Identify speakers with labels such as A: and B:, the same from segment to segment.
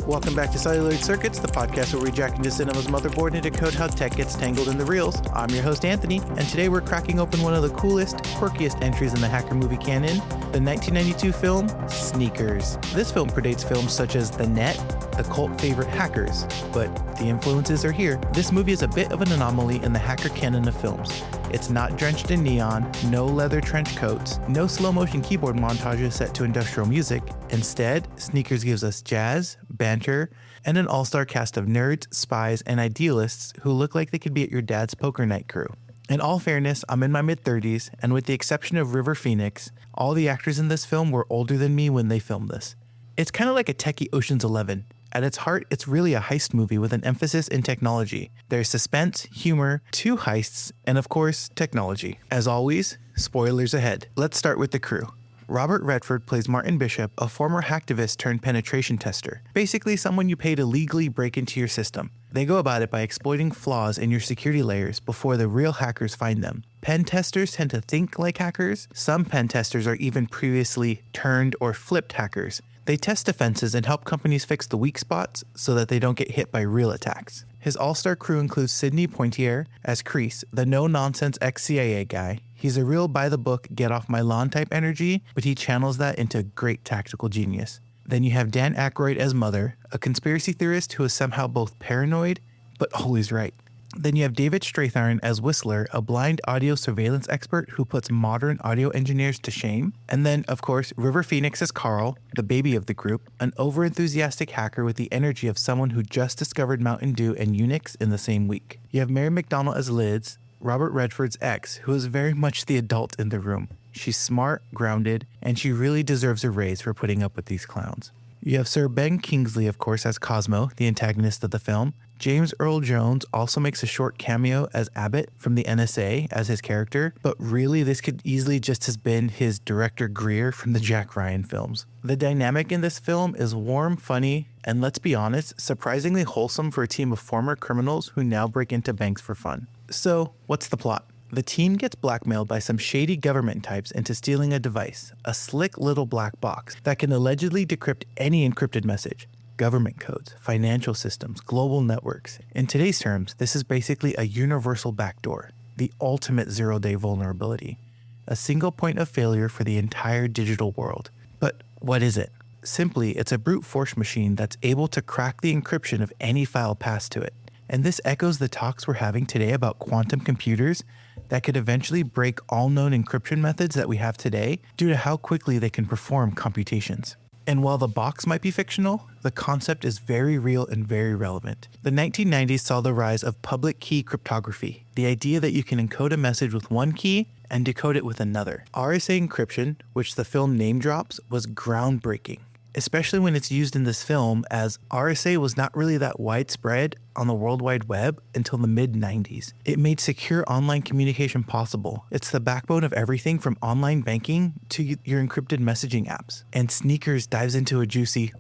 A: Welcome back to Celluloid Circuits, the podcast where we jack into cinema's motherboard and decode how tech gets tangled in the reels. I'm your host, Anthony, and today we're cracking open one of the coolest, quirkiest entries in the hacker movie canon, the 1992 film, Sneakers. This film predates films such as The Net, the cult favorite Hackers, but the influences are here. This movie is a bit of an anomaly in the hacker canon of films. It's not drenched in neon, no leather trench coats, no slow-motion keyboard montages set to industrial music. Instead, Sneakers gives us jazz, banter, and an all-star cast of nerds, spies, and idealists who look like they could be at your dad's poker night crew. In all fairness, I'm in my mid-30s, and with the exception of River Phoenix, all the actors in this film were older than me when they filmed this. It's kind of like a techie Ocean's 11. At its heart, it's really a heist movie with an emphasis in technology. There's suspense, humor, 2 heists, and of course, technology. As always, spoilers ahead. Let's start with the crew. Robert Redford plays Martin Bishop, a former hacktivist turned penetration tester. Basically someone you pay to legally break into your system. They go about it by exploiting flaws in your security layers before the real hackers find them. Pen testers tend to think like hackers. Some pen testers are even previously turned or flipped hackers. They test defenses and help companies fix the weak spots so that they don't get hit by real attacks. His all-star crew includes Sidney Poitier as Crease, the no-nonsense ex-CIA guy. He's a real by-the-book, get-off-my-lawn type energy, but he channels that into great tactical genius. Then you have Dan Aykroyd as Mother, a conspiracy theorist who is somehow both paranoid, but always right. Then you have David Strathairn as Whistler, a blind audio surveillance expert who puts modern audio engineers to shame. And then, of course, River Phoenix as Carl, the baby of the group, an overenthusiastic hacker with the energy of someone who just discovered Mountain Dew and Unix in the same week. You have Mary McDonnell as Liz, Robert Redford's ex, who is very much the adult in the room. She's smart, grounded, and she really deserves a raise for putting up with these clowns. You have Sir Ben Kingsley, of course, as Cosmo, the antagonist of the film. James Earl Jones also makes a short cameo as Abbott from the NSA as his character, but really this could easily just have been his director Greer from the Jack Ryan films. The dynamic in this film is warm, funny, and let's be honest, surprisingly wholesome for a team of former criminals who now break into banks for fun. So, what's the plot? The team gets blackmailed by some shady government types into stealing a device, a slick little black box that can allegedly decrypt any encrypted message. Government codes, financial systems, global networks. In today's terms, this is basically a universal backdoor, the ultimate zero-day vulnerability, a single point of failure for the entire digital world. But what is it? Simply, it's a brute force machine that's able to crack the encryption of any file passed to it. And this echoes the talks we're having today about quantum computers that could eventually break all known encryption methods that we have today due to how quickly they can perform computations. And while the box might be fictional, the concept is very real and very relevant. The 1990s saw the rise of public key cryptography, the idea that you can encode a message with one key and decode it with another. RSA encryption, which the film name drops, was groundbreaking, especially when it's used in this film, as RSA was not really that widespread on the World Wide Web until the mid-90s. It made secure online communication possible. It's the backbone of everything from online banking to your encrypted messaging apps. And Sneakers dives into a juicy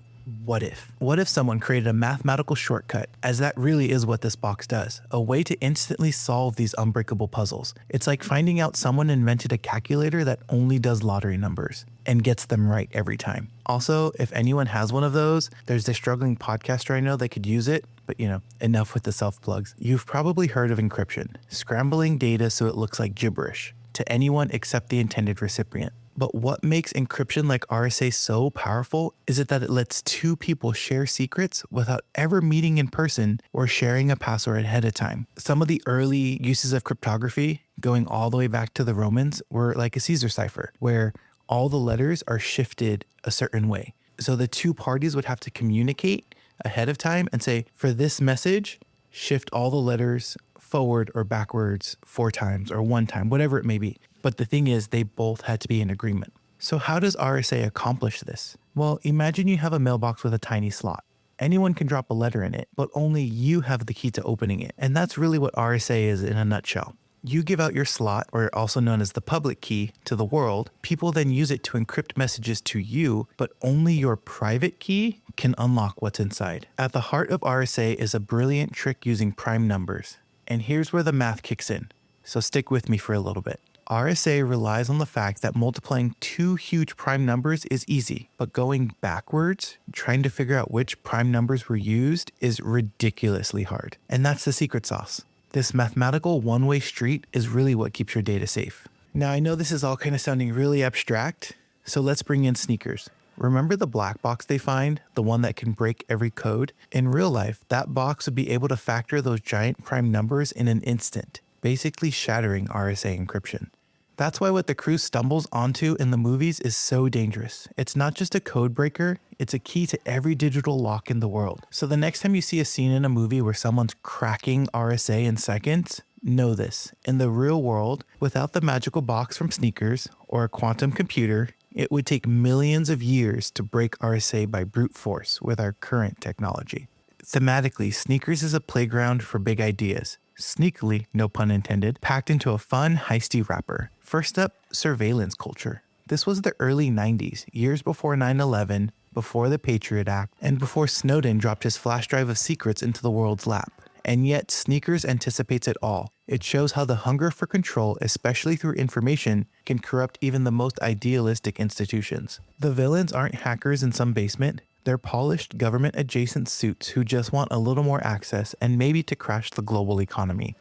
A: what if? What if someone created a mathematical shortcut, as that really is what this box does, a way to instantly solve these unbreakable puzzles. It's like finding out someone invented a calculator that only does lottery numbers and gets them right every time. Also, if anyone has one of those, there's this struggling podcaster I know that could use it, but enough with the self-plugs. You've probably heard of encryption, scrambling data so it looks like gibberish to anyone except the intended recipient. But what makes encryption like RSA so powerful is that it lets 2 people share secrets without ever meeting in person or sharing a password ahead of time. Some of the early uses of cryptography, going all the way back to the Romans, were like a Caesar cipher, where all the letters are shifted a certain way. So the 2 parties would have to communicate ahead of time and say, for this message, shift all the letters forward or backwards 4 times or 1 time, whatever it may be. But the thing is, they both had to be in agreement. So how does RSA accomplish this? Well, imagine you have a mailbox with a tiny slot. Anyone can drop a letter in it, but only you have the key to opening it. And that's really what RSA is in a nutshell. You give out your slot, or also known as the public key, to the world. People then use it to encrypt messages to you, but only your private key can unlock what's inside. At the heart of RSA is a brilliant trick using prime numbers. And here's where the math kicks in. So stick with me for a little bit. RSA relies on the fact that multiplying two huge prime numbers is easy, but going backwards, trying to figure out which prime numbers were used, is ridiculously hard. And that's the secret sauce. This mathematical one-way street is really what keeps your data safe. Now, I know this is all kind of sounding really abstract, so let's bring in sneakers. Remember the black box they find, the one that can break every code? In real life, that box would be able to factor those giant prime numbers in an instant, basically shattering RSA encryption. That's why what the crew stumbles onto in the movies is so dangerous. It's not just a code breaker, it's a key to every digital lock in the world. So the next time you see a scene in a movie where someone's cracking RSA in seconds, know this. In the real world, without the magical box from sneakers or a quantum computer, it would take millions of years to break RSA by brute force with our current technology. Thematically, sneakers is a playground for big ideas. Sneakily, no pun intended, packed into a fun, heisty wrapper. First up, surveillance culture. This was the early 90s, years before 9/11, before the Patriot Act, and before Snowden dropped his flash drive of secrets into the world's lap. And yet, sneakers anticipates it all. It shows how the hunger for control, especially through information, can corrupt even the most idealistic institutions. The villains aren't hackers in some basement. They're polished government-adjacent suits who just want a little more access and maybe to crash the global economy.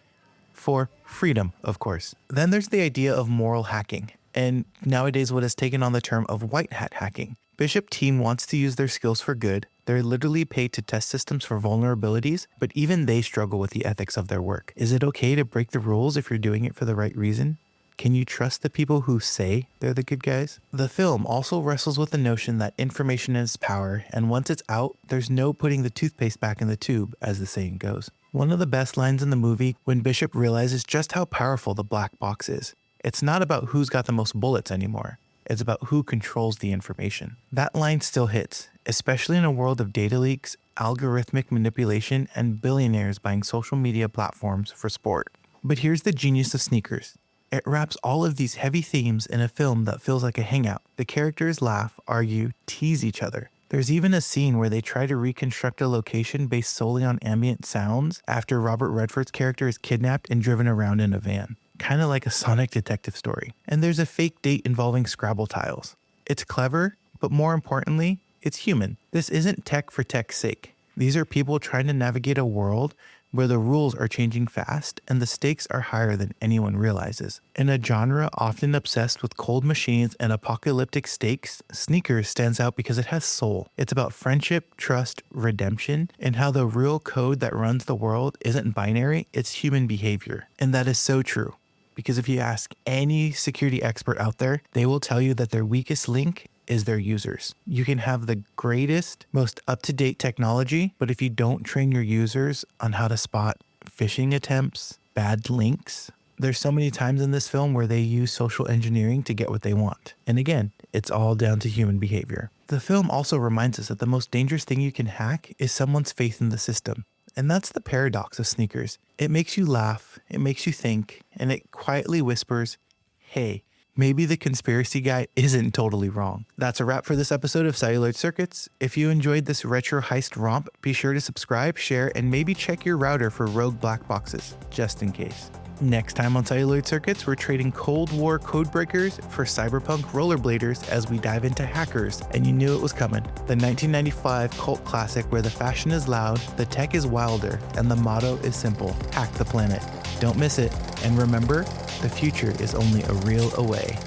A: For freedom, of course. Then there's the idea of moral hacking, and nowadays what has taken on the term of white hat hacking. Bishop team wants to use their skills for good. They're literally paid to test systems for vulnerabilities, but even they struggle with the ethics of their work. Is it okay to break the rules if you're doing it for the right reason? Can you trust the people who say they're the good guys? The film also wrestles with the notion that information is power, and once it's out, there's no putting the toothpaste back in the tube, as the saying goes. One of the best lines in the movie, when Bishop realizes just how powerful the black box is. It's not about who's got the most bullets anymore. It's about who controls the information. That line still hits, especially in a world of data leaks, algorithmic manipulation, and billionaires buying social media platforms for sport. But here's the genius of sneakers. It wraps all of these heavy themes in a film that feels like a hangout. The characters laugh, argue, tease each other. There's even a scene where they try to reconstruct a location based solely on ambient sounds after Robert Redford's character is kidnapped and driven around in a van. Kind of like a Sonic detective story. And there's a fake date involving Scrabble tiles. It's clever, but more importantly, it's human. This isn't tech for tech's sake. These are people trying to navigate a world where the rules are changing fast and the stakes are higher than anyone realizes. In a genre often obsessed with cold machines and apocalyptic stakes, Sneakers stands out because it has soul. It's about friendship, trust, redemption, and how the real code that runs the world isn't binary, it's human behavior. And that is so true. Because if you ask any security expert out there, they will tell you that their weakest link is their users. You can have the greatest, most up-to-date technology, but if you don't train your users on how to spot phishing attempts, bad links, there's so many times in this film where they use social engineering to get what they want. And again, it's all down to human behavior. The film also reminds us that the most dangerous thing you can hack is someone's faith in the system. And that's the paradox of Sneakers. It makes you laugh, it makes you think, and it quietly whispers, hey, maybe the conspiracy guy isn't totally wrong. That's a wrap for this episode of Celluloid Circuits. If you enjoyed this retro heist romp, be sure to subscribe, share, and maybe check your router for rogue black boxes, just in case. Next time on Celluloid Circuits, we're trading Cold War codebreakers for cyberpunk rollerbladers as we dive into Hackers, and you knew it was coming. The 1995 cult classic where the fashion is loud, the tech is wilder, and the motto is simple, hack the planet. Don't miss it, and remember, the future is only a reel away.